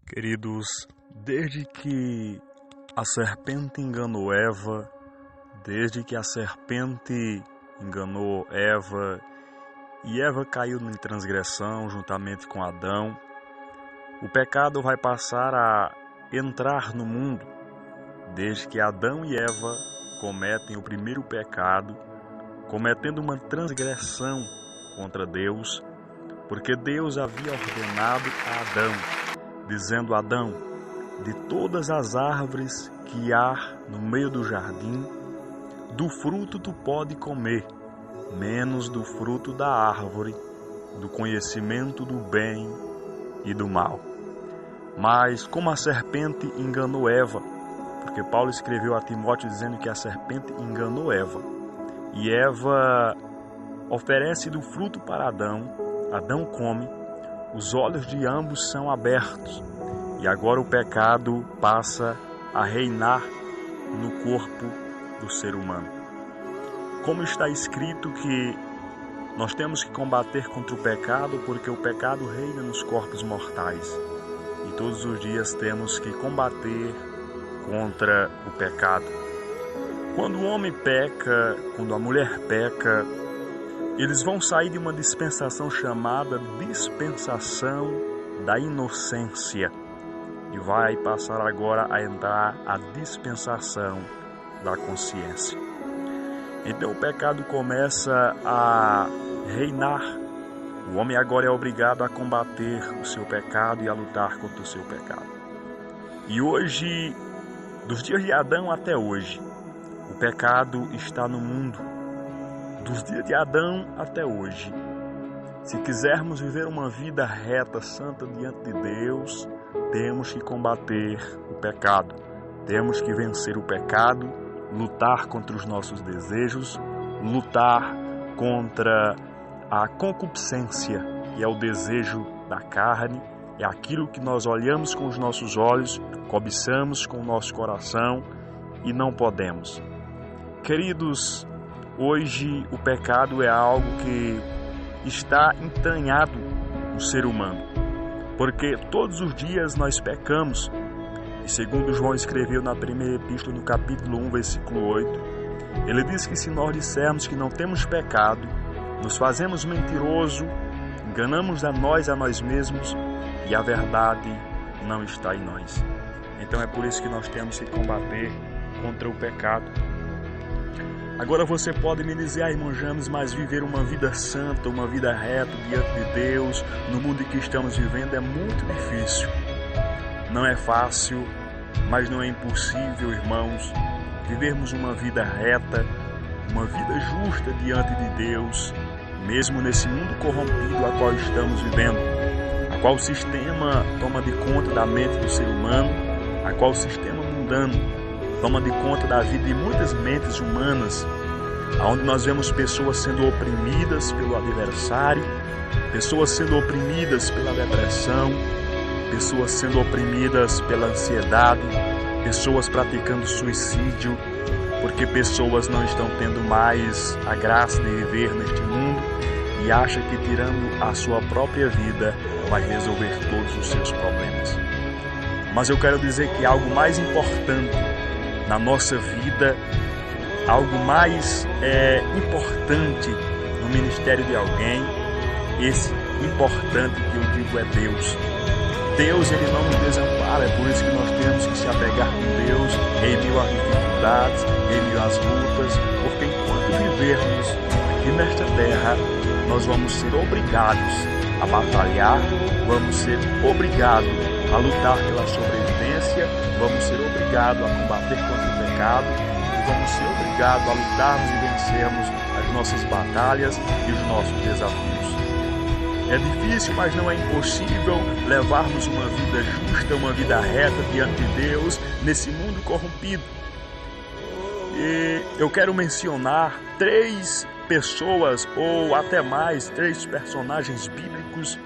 Queridos, desde que a serpente enganou Eva, e Eva caiu em transgressão juntamente com Adão, o pecado vai passar a entrar no mundo. Desde que Adão e Eva cometem o primeiro pecado, cometendo uma transgressão contra Deus, porque Deus havia ordenado a Adão, dizendo: Adão, de todas as árvores que há no meio do jardim, do fruto tu pode comer, menos do fruto da árvore do conhecimento do bem e do mal. Mas como a serpente enganou Eva, porque Paulo escreveu a Timóteo dizendo que a serpente enganou Eva, e Eva oferece do fruto para Adão, Adão come, os olhos de ambos são abertos, e agora o pecado passa a reinar no corpo do ser humano. Como está escrito que nós temos que combater contra o pecado, porque o pecado reina nos corpos mortais. E todos os dias temos que combater contra o pecado. Quando o homem peca, quando a mulher peca, eles vão sair de uma dispensação chamada dispensação da inocência e vai passar agora a entrar a dispensação da consciência. Então o pecado começa a reinar. O homem agora é obrigado a combater o seu pecado e a lutar contra o seu pecado. E hoje, dos dias de Adão até hoje, o pecado está no mundo. Dos dias de Adão até hoje, se quisermos viver uma vida reta, santa diante de Deus, temos que combater o pecado. Temos que vencer o pecado, lutar contra os nossos desejos, lutar contra a concupiscência, que é o desejo da carne, é aquilo que nós olhamos com os nossos olhos, cobiçamos com o nosso coração e não podemos. Queridos, hoje o pecado é algo que está entranhado no ser humano, porque todos os dias nós pecamos. E segundo João escreveu na primeira epístola, no capítulo 1, versículo 8, ele diz que se nós dissermos que não temos pecado, nos fazemos mentiroso, enganamos a nós mesmos e a verdade não está em nós. Então é por isso que nós temos que combater contra o pecado. Agora você pode me dizer: irmão James, mas viver uma vida santa, uma vida reta diante de Deus, no mundo em que estamos vivendo, é muito difícil. Não é fácil, mas não é impossível, irmãos, vivermos uma vida reta, uma vida justa diante de Deus, mesmo nesse mundo corrompido a qual estamos vivendo, a qual o sistema toma de conta da mente do ser humano, a qual o sistema mundano toma de conta da vida de muitas mentes humanas, onde nós vemos pessoas sendo oprimidas pelo adversário, pessoas sendo oprimidas pela depressão, pessoas sendo oprimidas pela ansiedade, pessoas praticando suicídio, porque pessoas não estão tendo mais a graça de viver neste mundo e acham que tirando a sua própria vida vai resolver todos os seus problemas. Mas eu quero dizer que algo mais importante na nossa vida, algo mais importante no ministério de alguém, esse importante que eu digo é Deus. Deus, Ele não nos desampara, é por isso que nós temos que se apegar com Deus em meio às dificuldades, em meio às lutas, porque enquanto vivermos aqui nesta terra, nós vamos ser obrigados a batalhar, vamos ser obrigados a lutar pela sobrevivência, vamos ser obrigados a combater contra o pecado e vamos ser obrigados a lutarmos e vencermos as nossas batalhas e os nossos desafios. É difícil, mas não é impossível levarmos uma vida justa, uma vida reta diante de Deus nesse mundo corrompido. E eu quero mencionar 3 pessoas, ou até mais, 3 personagens bíblicos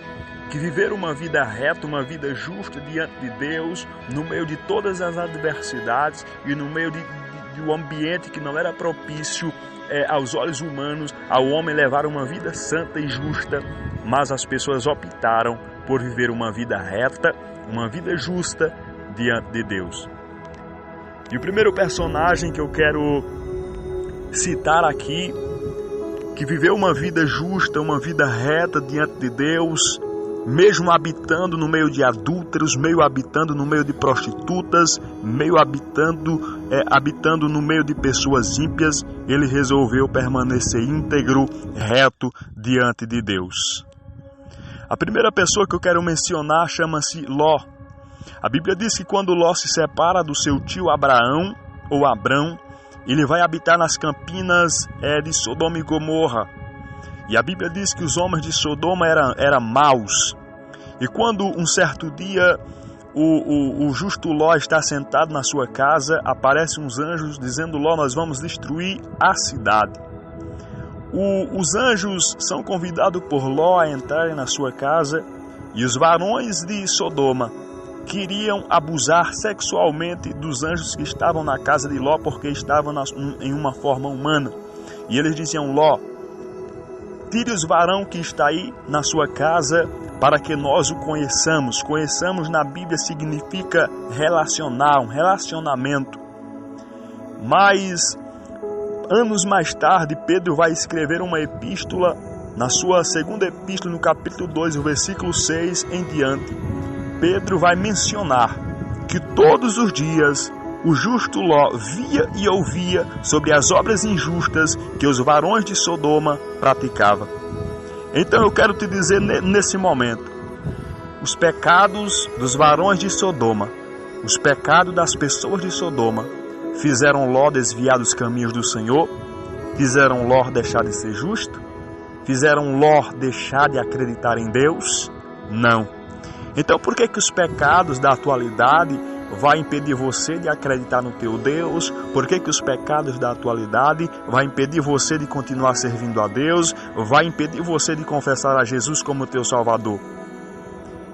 que viveram uma vida reta, uma vida justa diante de Deus, no meio de todas as adversidades e no meio de um ambiente que não era propício aos olhos humanos, ao homem levar uma vida santa e justa, mas as pessoas optaram por viver uma vida reta uma vida justa diante de Deus. E o primeiro personagem que eu quero citar aqui, que viveu uma vida justa, uma vida reta diante de Deus, mesmo habitando no meio de adúlteros, meio habitando no meio de prostitutas, meio habitando no meio de pessoas ímpias, ele resolveu permanecer íntegro, reto diante de Deus. A primeira pessoa que eu quero mencionar chama-se Ló. A Bíblia diz que quando Ló se separa do seu tio Abraão, ou Abrão, ele vai habitar nas campinas de Sodoma e Gomorra. E a Bíblia diz que os homens de Sodoma eram maus. E quando um certo dia o justo Ló está sentado na sua casa, aparecem uns anjos dizendo: Ló, nós vamos destruir a cidade. Os anjos são convidados por Ló a entrarem na sua casa, e os varões de Sodoma queriam abusar sexualmente dos anjos que estavam na casa de Ló, porque estavam em uma forma humana. E eles diziam: Ló, tire os varão que está aí na sua casa para que nós o conheçamos. Conheçamos na Bíblia significa relacionar, um relacionamento. Mas anos mais tarde, Pedro vai escrever uma epístola, na sua segunda epístola, no capítulo 2, o versículo 6 em diante. Pedro vai mencionar que todos os dias o justo Ló via e ouvia sobre as obras injustas que os varões de Sodoma praticavam. Então eu quero te dizer nesse momento, os pecados dos varões de Sodoma, os pecados das pessoas de Sodoma, fizeram Ló desviar dos caminhos do Senhor, fizeram Ló deixar de ser justo, fizeram Ló deixar de acreditar em Deus? Não. Então por que os pecados da atualidade vai impedir você de acreditar no teu Deus? Por que os pecados da atualidade vai impedir você de continuar servindo a Deus? Vai impedir você de confessar a Jesus como teu Salvador?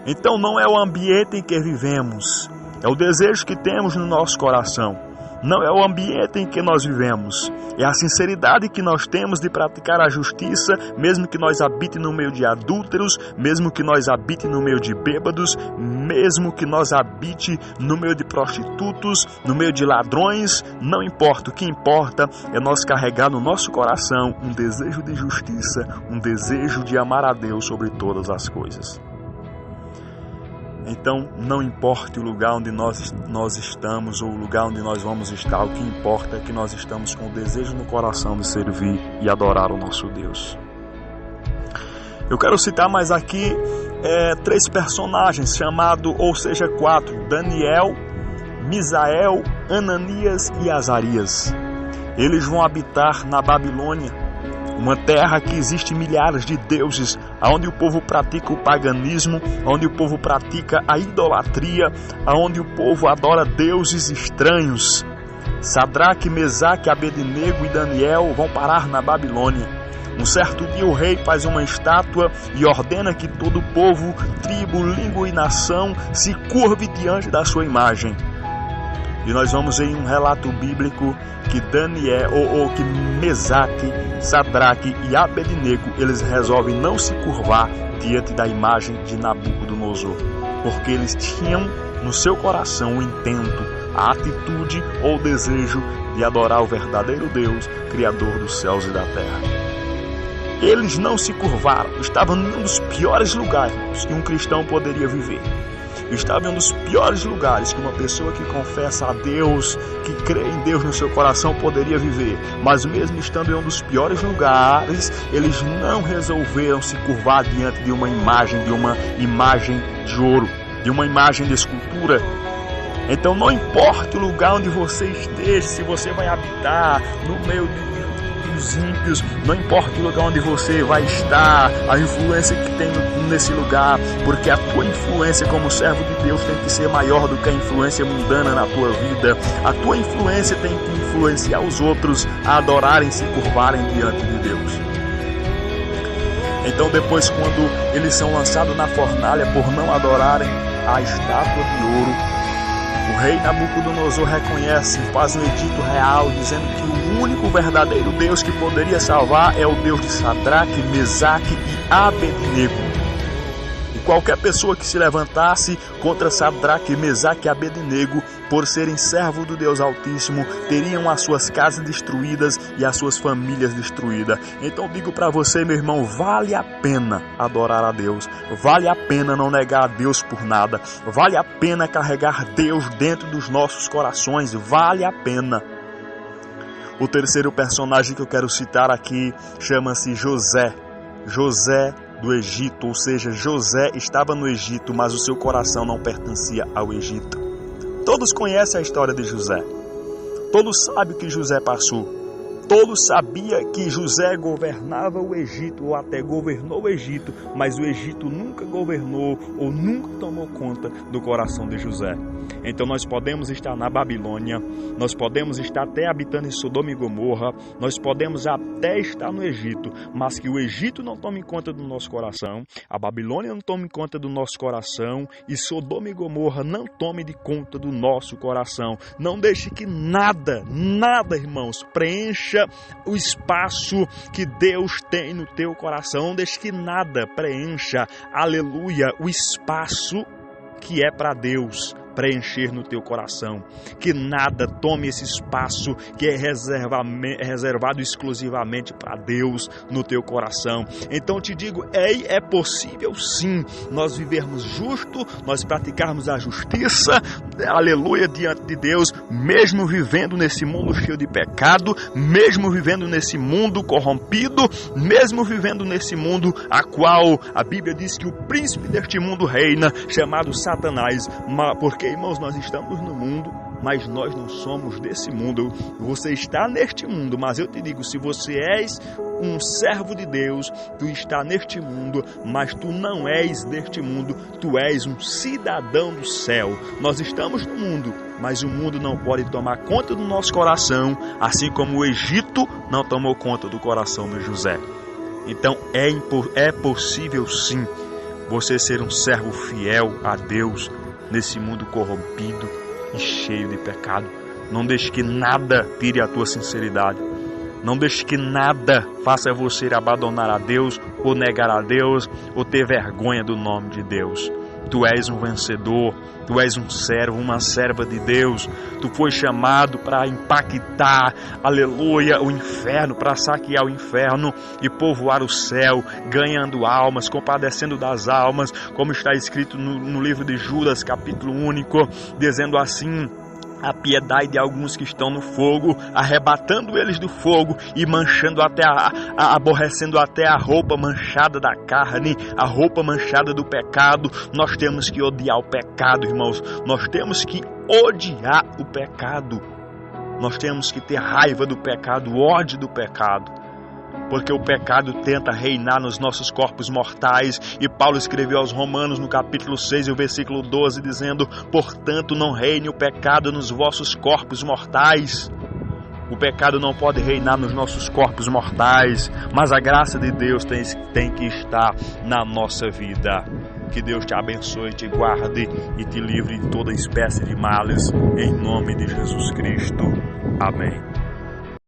Então não é o ambiente em que vivemos, é o desejo que temos no nosso coração. Não é o ambiente em que nós vivemos, é a sinceridade que nós temos de praticar a justiça, mesmo que nós habite no meio de adúlteros, mesmo que nós habite no meio de bêbados, mesmo que nós habite no meio de prostitutos, no meio de ladrões, não importa. O que importa é nós carregar no nosso coração um desejo de justiça, um desejo de amar a Deus sobre todas as coisas. Então, não importa o lugar onde nós estamos ou o lugar onde nós vamos estar, o que importa é que nós estamos com o desejo no coração de servir e adorar o nosso Deus. Eu quero citar mais aqui 3 personagens, quatro: Daniel, Misael, Ananias e Azarias. Eles vão habitar na Babilônia, uma terra que existe milhares de deuses, onde o povo pratica o paganismo, onde o povo pratica a idolatria, onde o povo adora deuses estranhos. Sadraque, Mesaque, Abednego e Daniel vão parar na Babilônia. Um certo dia o rei faz uma estátua e ordena que todo o povo, tribo, língua e nação se curve diante da sua imagem. E nós vamos em um relato bíblico que que Mesaque, Sadraque e Abednego, eles resolvem não se curvar diante da imagem de Nabucodonosor, porque eles tinham no seu coração o intento, a atitude ou o desejo de adorar o verdadeiro Deus, Criador dos céus e da terra. Eles não se curvaram, estavam em um dos piores lugares que um cristão poderia viver. Estava em um dos piores lugares que uma pessoa que confessa a Deus, que crê em Deus no seu coração poderia viver. Mas mesmo estando em um dos piores lugares, eles não resolveram se curvar diante de uma imagem de ouro, de uma imagem de escultura. Então não importa o lugar onde você esteja, se você vai habitar no meio dos ímpios, não importa o lugar onde você vai estar, a influência que tem nesse lugar, porque a tua influência como servo de Deus tem que ser maior do que a influência mundana na tua vida. A tua influência tem que influenciar os outros a adorarem, se curvarem diante de Deus. Então depois, quando eles são lançados na fornalha por não adorarem a estátua de ouro, o rei Nabucodonosor reconhece, faz um edito real, dizendo que o único verdadeiro Deus que poderia salvar é o Deus de Sadraque, Mesaque e Abednego. E qualquer pessoa que se levantasse contra Sadraque, Mesaque e Abednego, por serem servos do Deus Altíssimo, teriam as suas casas destruídas e as suas famílias destruídas. Então digo para você, meu irmão, vale a pena adorar a Deus, vale a pena não negar a Deus por nada, vale a pena carregar Deus dentro dos nossos corações, vale a pena. O terceiro personagem que eu quero citar aqui chama-se José. José do Egito, ou seja, José estava no Egito, mas o seu coração não pertencia ao Egito. Todos conhecem a história de José. Todos sabem o que José passou. Todos sabiam que José governava o Egito, ou até governou o Egito, mas o Egito nunca governou ou nunca tomou conta do coração de José. Então nós podemos estar na Babilônia, nós podemos estar até habitando em Sodoma e Gomorra, nós podemos até estar no Egito, mas que o Egito não tome conta do nosso coração, a Babilônia não tome conta do nosso coração e Sodoma e Gomorra não tome de conta do nosso coração. Não deixe que nada, irmãos, preencha o espaço que Deus tem no teu coração. Não deixe que nada preencha, aleluia, o espaço que é para Deus preencher no teu coração. Que nada tome esse espaço que é reservado exclusivamente para Deus no teu coração. Então te digo, é possível sim nós vivermos justo, nós praticarmos a justiça, aleluia, diante de Deus, mesmo vivendo nesse mundo cheio de pecado, mesmo vivendo nesse mundo corrompido, mesmo vivendo nesse mundo a qual a Bíblia diz que o príncipe deste mundo reina, chamado Satanás. Porque, irmãos, nós estamos no mundo, mas nós não somos desse mundo. Você está neste mundo, mas eu te digo, se você és um servo de Deus, tu está neste mundo, mas tu não és deste mundo, tu és um cidadão do céu. Nós estamos no mundo, mas o mundo não pode tomar conta do nosso coração, assim como o Egito não tomou conta do coração de José. Então é possível sim você ser um servo fiel a Deus nesse mundo corrompido e cheio de pecado. Não deixe que nada tire a tua sinceridade. Não deixe que nada faça você abandonar a Deus, ou negar a Deus, ou ter vergonha do nome de Deus. Tu és um vencedor, tu és um servo, uma serva de Deus. Tu foi chamado para impactar, aleluia, o inferno, para saquear o inferno e povoar o céu, ganhando almas, compadecendo das almas, como está escrito no livro de Judas, capítulo único, dizendo assim: a piedade de alguns que estão no fogo, arrebatando eles do fogo e manchando aborrecendo até a roupa manchada da carne, a roupa manchada do pecado. Nós temos que odiar o pecado, irmãos. Nós temos que odiar o pecado. Nós temos que ter raiva do pecado, ódio do pecado. Porque o pecado tenta reinar nos nossos corpos mortais. E Paulo escreveu aos Romanos no capítulo 6 e o versículo 12, dizendo: portanto não reine o pecado nos vossos corpos mortais. O pecado não pode reinar nos nossos corpos mortais, mas a graça de Deus tem que estar na nossa vida. Que Deus te abençoe, te guarde e te livre de toda espécie de males, em nome de Jesus Cristo. Amém.